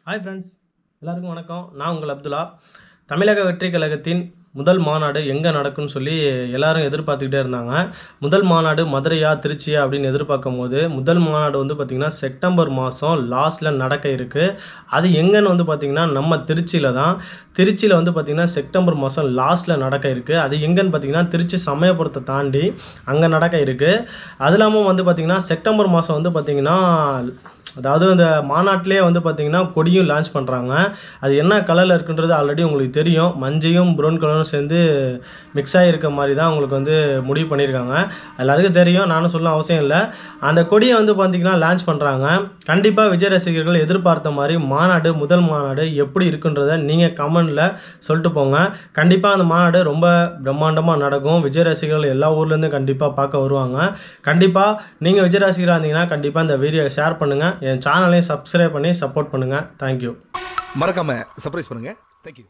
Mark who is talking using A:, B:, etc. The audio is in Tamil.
A: ஹாய் ஃப்ரெண்ட்ஸ், எல்லாருக்கும் வணக்கம். நான் உங்கள் அப்துல்லா. தமிழக வெற்றி கழகத்தின் முதல் மாநாடு எங்கே நடக்குன்னு சொல்லி எல்லாரும் எதிர்பார்த்துக்கிட்டே இருந்தாங்க. முதல் மாநாடு மதுரையா திருச்சியா அப்படின்னு எதிர்பார்க்கும்போது, முதல் மாநாடு வந்து பார்த்திங்கன்னா செப்டம்பர் மாதம் லாஸ்ட்டில் நடக்க இருக்குது. அது எங்கன்னு வந்து பார்த்திங்கன்னா நம்ம திருச்சியில் தான். திருச்சியில் வந்து பார்த்திங்கன்னா செப்டம்பர் மாதம் லாஸ்ட்டில் நடக்க இருக்குது. அது எங்கன்னு பார்த்திங்கன்னா திருச்சி சமயபுரத்தை தாண்டி அங்கே நடக்க இருக்குது. அது இல்லாமல் வந்து பார்த்திங்கன்னா செப்டம்பர் மாதம் வந்து பார்த்திங்கன்னா அதாவது அந்த மாநாட்டிலே வந்து பார்த்திங்கன்னா கொடியும் லான்ச் பண்ணுறாங்க. அது என்ன கலரில் இருக்குன்றது ஆல்ரெடி உங்களுக்கு தெரியும். மஞ்சையும் ப்ரௌன் கலரும் சேர்ந்து மிக்ஸ் ஆகியிருக்க மாதிரி தான் உங்களுக்கு வந்து முடிவு பண்ணியிருக்காங்க. எல்லாத்துக்கும் தெரியும், நானும் சொல்ல அவசியம் இல்லை. அந்த கொடியை வந்து பார்த்திங்கன்னா லான்ச் பண்ணுறாங்க. கண்டிப்பாக விஜய் ரசிகர்கள் எதிர்பார்த்த மாதிரி மாநாடு, முதல் மாநாடு எப்படி இருக்குன்றதை நீங்கள் கமெண்டில் சொல்லிட்டு போங்க. கண்டிப்பாக அந்த மாநாடு ரொம்ப பிரம்மாண்டமாக நடக்கும். விஜய் ரசிகர்கள் எல்லா ஊர்லேருந்து கண்டிப்பாக பார்க்க வருவாங்க. கண்டிப்பாக நீங்கள் விஜய் ரசிகராக இருந்தீங்கன்னா கண்டிப்பாக இந்த வீடியோவை ஷேர் பண்ணுங்கள். என் சேனலையும் சப்ஸ்கிரைப் பண்ணி சப்போர்ட் பண்ணுங்கள். தேங்க்யூ.
B: மறக்காம சர்ப்ரைஸ் பண்ணுங்க. தேங்க்யூ.